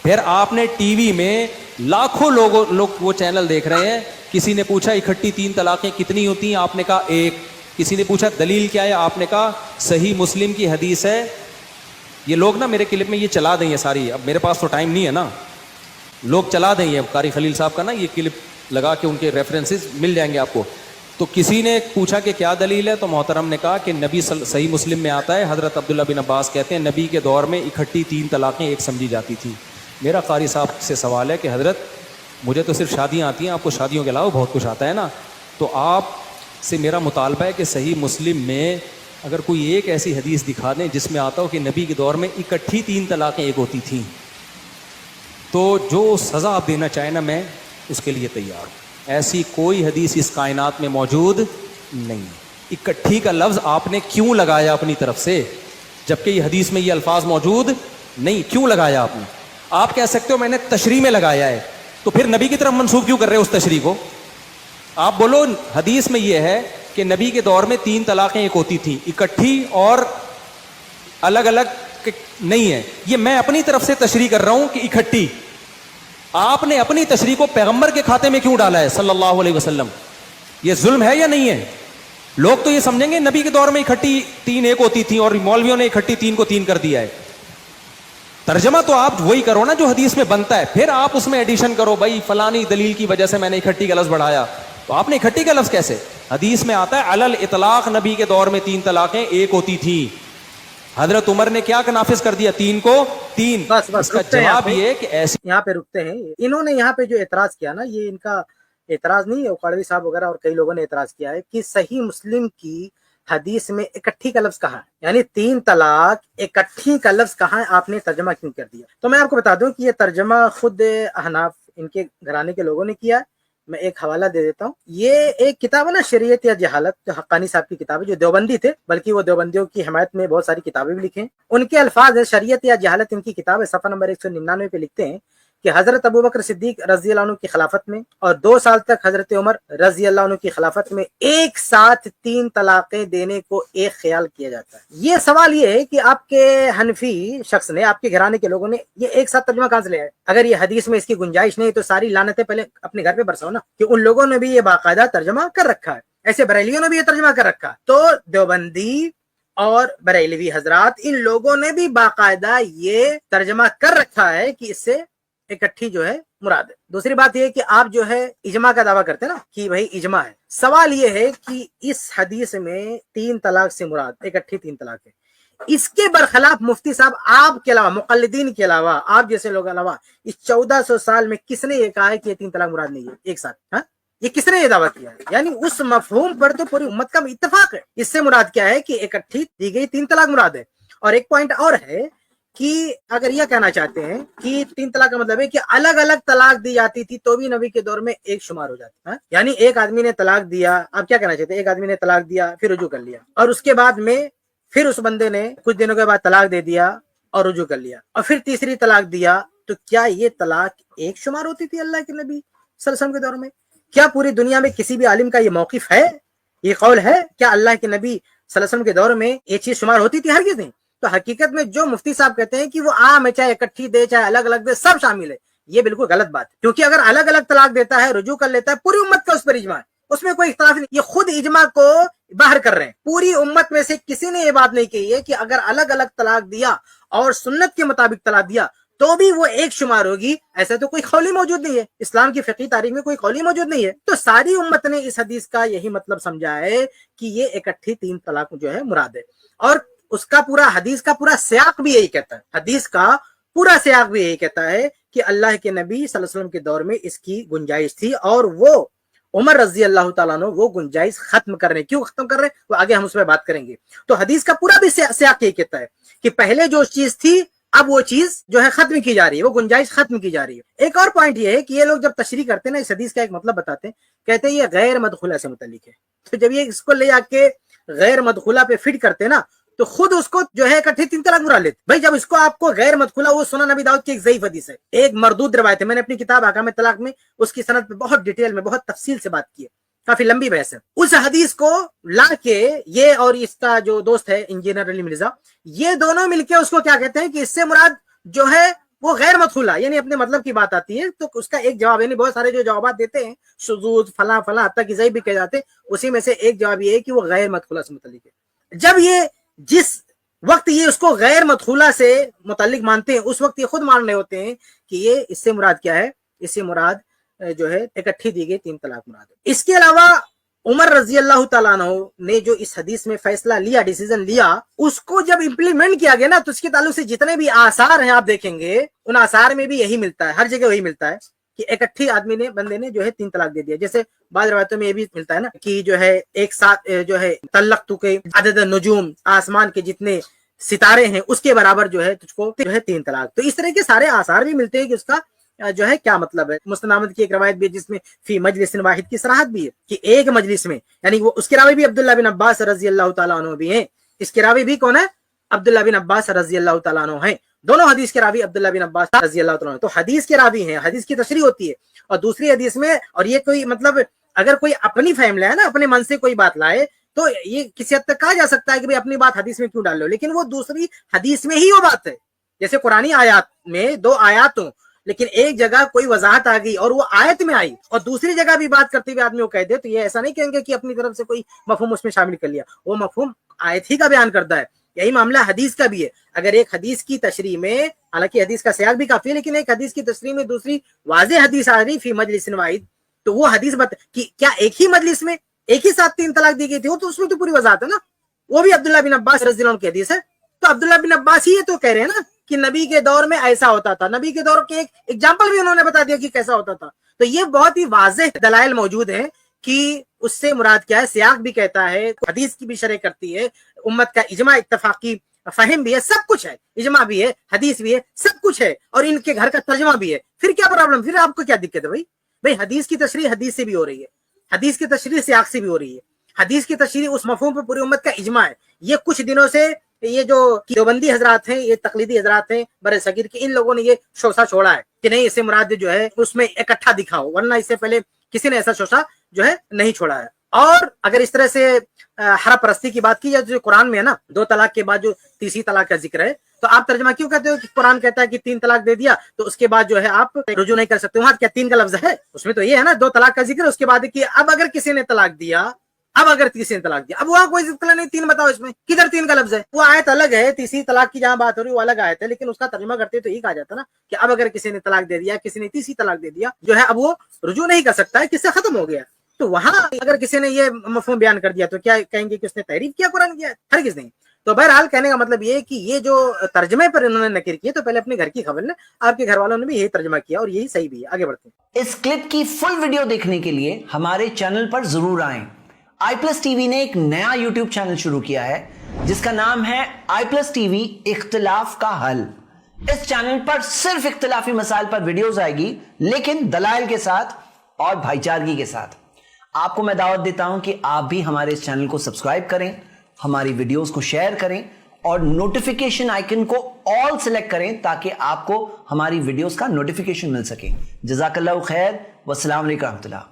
پھر آپ نے ٹی وی میں لاکھوں لوگ وہ چینل دیکھ رہے ہیں. کسی نے پوچھا اکٹھی 3 طلاقیں کتنی ہوتی ہیں, آپ نے کہا 1. کسی نے پوچھا دلیل کیا ہے, آپ نے کہا صحیح مسلم کی حدیث ہے. یہ لوگ نا میرے کلپ میں یہ چلا دیں گے ساری, اب میرے پاس تو ٹائم نہیں ہے نا, لوگ چلا دیں گے. اب قاری خلیل صاحب کا نا یہ کلپ لگا کے ان کے ریفرنسز مل جائیں گے آپ کو. تو کسی نے پوچھا کہ کیا دلیل ہے, تو محترم نے کہا کہ نبی صحیح مسلم میں آتا ہے, حضرت عبداللہ بن عباس کہتے ہیں نبی کے دور میں اکٹھی 3 طلاقیں ایک سمجھی جاتی تھی. میرا قاری صاحب سے سوال ہے کہ حضرت مجھے تو صرف شادیاں آتی ہیں, آپ کو شادیوں کے علاوہ بہت کچھ آتا ہے نا, تو آپ سے میرا مطالبہ ہے کہ صحیح مسلم میں اگر کوئی ایک ایسی حدیث دکھا دیں جس میں آتا ہو کہ نبی کے دور میں اکٹھی 3 طلاقیں ایک ہوتی تھیں, تو جو سزا آپ دینا چاہیں نا میں اس کے لیے تیار ہوں. ایسی کوئی حدیث اس کائنات میں موجود نہیں. اکٹھی کا لفظ آپ نے کیوں لگایا اپنی طرف سے, جبکہ یہ حدیث میں یہ الفاظ موجود نہیں؟ کیوں لگایا آپ نے؟ آپ کہہ سکتے ہو میں نے تشریح میں لگایا ہے, تو پھر نبی کی طرف منسوخ کیوں کر رہے ہو اس تشریح کو؟ آپ بولو حدیث میں یہ ہے کہ نبی کے دور میں 3 طلاقیں ایک ہوتی تھیں, اکٹھی اور الگ الگ نہیں ہے. یہ میں اپنی طرف سے تشریح کر رہا ہوں کہ اکٹھی. آپ نے اپنی تشریح کو پیغمبر کے کھاتے میں کیوں ڈالا ہے صلی اللہ علیہ وسلم؟ یہ ظلم ہے یا نہیں ہے؟ لوگ تو یہ سمجھیں گے نبی کے دور میں اکٹھی 3 ایک ہوتی تھیں اور مولویوں نے اکٹھی 3 کو 3 کر دیا ہے. ترجمہ تو آپ وہی کرو نا جو حدیث میں بنتا ہے, پھر آپ اس میں ایڈیشن کرو, بھائی فلانی دلیل کی وجہ سے میں نے اکٹھی کا لفظ بڑھایا. تو آپ نے اکٹھی کا لفظ کیسے؟ حدیث میں آتا ہے علل اطلاق نبی کے دور میں 3 طلاقیں ایک ہوتی تھیں. حضرت عمر نے کیا نافذ کر دیا؟ 3 کو 3. بس اس کا جواب یہ ہے کہ ایسی یہاں پہ رکتے ہیں. انہوں نے یہاں پہ جو اعتراض کیا نا, یہ ان کا اعتراض نہیں ہے, اقاڑوی صاحب وغیرہ اور کئی لوگوں نے اعتراض کیا ہے کہ صحیح مسلم کی حدیث میں اکٹھی کا لفظ کہاں ہے, یعنی 3 طلاق اکٹھی کا لفظ کہاں ہے, آپ نے ترجمہ کیوں کر دیا؟ تو میں آپ کو بتا دوں کہ یہ ترجمہ خود احناف ان کے گھرانے کے لوگوں نے کیا ہے. میں ایک حوالہ دے دیتا ہوں. یہ ایک کتاب ہے نا شریعت یا جہالت, جو حقانی صاحب کی کتاب ہے, جو دیوبندی تھے, بلکہ وہ دیوبندیوں کی حمایت میں بہت ساری کتابیں بھی لکھے ہیں. ان کے الفاظ ہے, شریعت یا جہالت ان کی کتاب ہے, صفحہ نمبر 199 پہ لکھتے ہیں کہ حضرت ابوبکر صدیق رضی اللہ عنہ کی خلافت میں اور 2 سال تک حضرت عمر رضی اللہ عنہ کی خلافت میں ایک ساتھ 3 طلاقیں دینے کو ایک خیال کیا جاتا ہے. یہ سوال یہ ہے کہ آپ کے حنفی شخص نے, آپ کے گھرانے کے لوگوں نے یہ ایک ساتھ ترجمہ کہاں سے لیا ہے؟ اگر یہ حدیث میں اس کی گنجائش نہیں تو ساری لعنتیں پہلے اپنے گھر پہ برساؤ نا, کہ ان لوگوں نے بھی یہ باقاعدہ ترجمہ کر رکھا ہے, ایسے بریلیوں نے بھی یہ ترجمہ کر رکھا ہے. تو دیوبندی اور بریلوی حضرات, ان لوگوں نے بھی باقاعدہ یہ ترجمہ کر رکھا ہے کہ اس سے اکٹھی جو ہے مراد ہے. دوسری بات یہ کہ آپ جو ہے اجماع کا دعویٰ کرتے ہیں نا کہ بھائی اجماع ہے. سوال یہ ہے کہ اس حدیث میں 3 طلاق سے مراد اکٹھی 3 طلاق ہے. اس کے برخلاف مفتی صاحب آپ کے علاوہ, مقلدین کے علاوہ, آپ جیسے لوگ علاوہ اس 1400 سال میں کس نے یہ کہا ہے کہ یہ 3 طلاق مراد نہیں ہے ایک ساتھ؟ ہاں, یہ کس نے یہ دعویٰ کیا ہے؟ یعنی اس مفہوم پر تو پوری امت کا اتفاق ہے. اس سے مراد کیا ہے کہ اکٹھی دی گئی 3 طلاق مراد ہے. اور ایک پوائنٹ اور ہے کہ اگر یہ کہنا چاہتے ہیں کہ 3 طلاق کا مطلب ہے کہ الگ الگ طلاق دی جاتی تھی تو بھی نبی کے دور میں ایک شمار ہو جاتی ہے, یعنی ایک آدمی نے طلاق دیا, آپ کیا کہنا چاہتے ہیں, ایک آدمی نے طلاق دیا پھر رجوع کر لیا, اور اس کے بعد میں پھر اس بندے نے کچھ دنوں کے بعد طلاق دے دیا اور رجوع کر لیا, اور پھر تیسری طلاق دیا, تو کیا یہ طلاق ایک شمار ہوتی تھی اللہ کے نبی صلی اللہ علیہ وسلم کے دور میں؟ کیا پوری دنیا میں کسی بھی عالم کا یہ موقف ہے, یہ قول ہے؟ کیا اللہ کے نبی صلی اللہ علیہ وسلم کے دور میں یہ چیز شمار ہوتی تھی؟ ہرگز نہیں. تو حقیقت میں جو مفتی صاحب کہتے ہیں کہ وہ عام ہے, چاہے اکٹھی دے چاہے الگ الگ دے, سب شامل ہے, یہ بالکل غلط بات ہے. کیونکہ اگر الگ الگ طلاق دیتا ہے, رجوع کر لیتا ہے, پوری امت کا اس پر اجماع ہے, اس میں کوئی اختلاف نہیں. یہ خود اجماع کو باہر کر رہے ہیں. پوری امت میں سے کسی نے یہ بات نہیں کہی ہے کہ اگر الگ الگ طلاق دیا اور سنت کے مطابق طلاق دیا تو بھی وہ ایک شمار ہوگی. ایسا تو کوئی قولی موجود نہیں ہے, اسلام کی فقہی تاریخ میں کوئی قولی موجود نہیں ہے. تو ساری امت نے اس حدیث کا یہی مطلب سمجھا ہے کہ یہ اکٹھی 3 طلاق جو ہے مراد ہے. اور اس کا پورا حدیث کا پورا سیاق بھی یہی کہتا ہے, حدیث کا پورا سیاق بھی یہی کہتا ہے کہ اللہ کے نبی صلی اللہ علیہ وسلم کے دور میں اس کی گنجائش تھی, اور وہ عمر رضی اللہ تعالیٰ عنہ وہ گنجائش ختم کر رہے ہیں. کیوں ختم کر رہے ہیں وہ آگے ہم اس پہ بات کریں گے. تو حدیث کا پورا بھی سیاق یہی کہتا ہے کہ پہلے جو چیز تھی اب وہ چیز جو ہے ختم کی جا رہی ہے, وہ گنجائش ختم کی جا رہی ہے. ایک اور پوائنٹ یہ ہے کہ یہ لوگ جب تشریح کرتے ہیں نا اس حدیث کا ایک مطلب بتاتے ہیں, کہتے ہیں یہ غیر مدخولہ سے متعلق ہے. تو جب یہ اس کو لے آ کے غیر مدخولہ پہ فٹ کرتے ہیں نا, تو خود اس کو جو ہے اکٹھی 3 طلاق مراد لیتے. بھائی جب اس کو آپ کو غیر مدخولہ, وہ سنن نبی داؤد کی ایک ضعیف حدیث ہے, ایک مردود روایت ہے. میں نے اپنی کتاب احکام طلاق میں اس کی سند پہ بہت ڈیٹیل میں بہت تفصیل سے بات کی ہے, کافی لمبی بحث ہے. اس حدیث کو لا کے یہ اور اس کا جو دوست ہے انجینئر علی مرزا, یہ دونوں مل کے اس کو کیا کہتے ہیں کہ اس سے مراد جو ہے وہ غیر مدخولہ یعنی اپنے مطلب کی بات آتی ہے تو اس کا ایک جواب یعنی بہت سارے جو جوابات دیتے ہیں شذوذ فلاں فلاں حتیٰ کہ ضعیف بھی کہے جاتے ہیں اسی میں سے ایک جواب یہ ہے کہ وہ غیر مدخولہ سے متعلق ہے. جب یہ جس وقت یہ اس کو غیر مدخولہ سے متعلق مانتے ہیں اس وقت یہ خود مان رہے ہوتے ہیں کہ یہ اس سے مراد کیا ہے, اس سے مراد جو ہے اکٹھی دی گئی 3 طلاق مراد ہے. اس کے علاوہ عمر رضی اللہ تعالیٰ عنہ نے جو اس حدیث میں فیصلہ لیا ڈیسیژن لیا اس کو جب امپلیمنٹ کیا گیا نا تو اس کے تعلق سے جتنے بھی آثار ہیں آپ دیکھیں گے ان آثار میں بھی یہی ملتا ہے, ہر جگہ وہی ملتا ہے کہ اکٹھی آدمی نے بندے نے جو ہے 3 طلاق دے دیا. جیسے بعض روایتوں میں یہ بھی ملتا ہے نا کہ جو ہے ایک ساتھ جو ہے طلقت کے عدد نجوم آسمان کے جتنے ستارے ہیں اس کے برابر جو ہے تجھ کو جو ہے 3 طلاق. تو اس طرح کے سارے آثار بھی ملتے ہیں کہ اس کا جو ہے کیا مطلب ہے. مسند احمد کی ایک روایت بھی ہے جس میں فی مجلس واحد کی صراحت بھی ہے کہ ایک مجلس میں, یعنی وہ اس کے راوی بھی عبداللہ بن عباس رضی اللہ تعالیٰ عنہ بھی ہیں. اس کے راوی بھی کون ہے؟ عبداللہ بن عباس رضی اللہ تعالیٰ عنہ ہیں. دونوں حدیث کے راوی عبداللہ بن عباس رضی اللہ تعالیٰ عنہ. تو حدیث کے راوی ہیں, حدیث کی تشریح ہوتی ہے. اور دوسری حدیث میں, اور یہ کوئی مطلب اگر کوئی اپنی فہم لائے نا, اپنے من سے کوئی بات لائے تو یہ کسی حد تک کہا جا سکتا ہے کہ اپنی بات حدیث میں کیوں ڈال لو, لیکن وہ دوسری حدیث میں ہی وہ بات ہے. جیسے قرآنی آیات میں 2 آیات ہوں لیکن ایک جگہ کوئی وضاحت آ گئی اور وہ آیت میں آئی اور دوسری جگہ بھی بات کرتے ہوئے آدمی کو کہہ دے تو یہ ایسا نہیں کہیں گے کہ اپنی طرف سے کوئی مفہوم اس میں شامل کر لیا, وہ مفہوم آیت ہی کا بیان کرتا ہے. یہی معاملہ حدیث کا بھی ہے. اگر ایک حدیث کی تشریح میں, حالانکہ حدیث کا سیاق بھی کافی ہے, لیکن ایک حدیث کی تشریح میں دوسری واضح حدیث آ رہی فی مجلس واحد, تو وہ حدیث کہ کیا ایک ہی مجلس میں ایک ہی ساتھ 3 طلاق دی گئی تھی, وہ تو اس میں تو پوری وضاحت ہے نا. وہ بھی عبداللہ بن عباس رضی اللہ عنہ کی حدیث ہے. تو عبداللہ بن عباس ہی یہ تو کہہ رہے ہیں نا کہ نبی کے دور میں ایسا ہوتا تھا, نبی کے دور کے ایک ایگزامپل بھی انہوں نے بتا دیا کہ کیسا ہوتا تھا. تو یہ بہت ہی واضح دلائل موجود ہیں کہ اس سے مراد کیا ہے. سیاق بھی کہتا ہے, حدیث کی بھی شرح کرتی ہے, امت کا اجماع اتفاقی فہم بھی ہے, سب کچھ ہے, اجماع بھی ہے, حدیث بھی ہے, سب کچھ ہے, اور ان کے گھر کا ترجمہ بھی ہے. پھر کیا پرابلم, پھر آپ کو کیا دقت ہے بھائی حدیث کی تشریح حدیث سے بھی ہو رہی ہے, حدیث کی تشریح سیاق سے بھی ہو رہی ہے, حدیث کی تشریح اس مفہوم پہ پوری امت کا اجماع ہے. یہ کچھ دنوں سے یہ جو دیوبندی حضرات ہیں, یہ تقلیدی حضرات ہیں بر صغیر کے, ان لوگوں نے یہ شوشہ چھوڑا ہے کہ نہیں اس سے مراد جو ہے اس میں اکٹھا دکھاؤ, ورنہ اس سے پہلے کسی نے ایسا شوشہ جو ہے نہیں چھوڑا ہے. اور اگر اس طرح سے حرام پرستی کی بات کی جائے جو قرآن میں ہے نا 2 طلاق کے بعد جو تیسری طلاق کا ذکر ہے, تو آپ ترجمہ کیوں کہتے ہو کہ قرآن کہتا ہے کہ 3 طلاق دے دیا تو اس کے بعد جو ہے آپ رجوع نہیں کر سکتے. وہاں کیا 3 کا لفظ ہے؟ اس میں تو یہ ہے نا 2 طلاق کا ذکر, اس کے بعد کہ اب اگر کسی نے طلاق دیا, اب اگر تیسری طلاق دیا, اب وہاں کوئی ذکر نہیں 3 بتاؤ اس میں کدھر 3 کا لفظ ہے. وہ آیت الگ ہے, تیسری طلاق کی جہاں بات ہو رہی ہے وہ الگ آیت ہے, لیکن اس کا ترجمہ کرتے تو یہ کہا جاتا نا کہ اب اگر کسی نے طلاق دے دیا, کسی نے تیسری طلاق دے دیا جو ہے اب وہ رجوع نہیں کر سکتا ہے, کس سے ختم ہو گیا. تو وہاں اگر کسی نے یہ مفہوم بیان کر دیا تو کیا کہیں گے کہ اس نے تحریف کیا قرآن کیا؟ ہرگز نہیں. تو بہرحال کہنے کا مطلب یہ کہ یہ جو ترجمے پر انہوں نے نقل کیے تو پہلے اپنے گھر کی خبر لیں, آپ کے گھر والوں نے بھی یہی ترجمہ کیا اور یہی صحیح بھی ہے. آگے بڑھتے ہیں. اس کلپ کی فل ویڈیو دیکھنے کے لیے ہمارے چینل پر ضرور آئیں. آئی پلس ٹی وی نے ایک نیا یوٹیوب چینل شروع کیا ہے جس کا نام ہے آئی پلس ٹی وی اختلاف کا حل. اس چینل پر صرف اختلافی مسائل پر ویڈیوز آئے گی, لیکن دلائل کے ساتھ اور بھائی چارگی کے ساتھ. آپ کو میں دعوت دیتا ہوں کہ آپ بھی ہمارے اس چینل کو سبسکرائب کریں, ہماری ویڈیوز کو شیئر کریں اور نوٹیفیکیشن آئیکن کو آل سلیکٹ کریں تاکہ آپ کو ہماری ویڈیوز کا نوٹیفیکیشن مل سکے. جزاک اللہ خیر, والسلام علیکم ورحمۃ اللہ.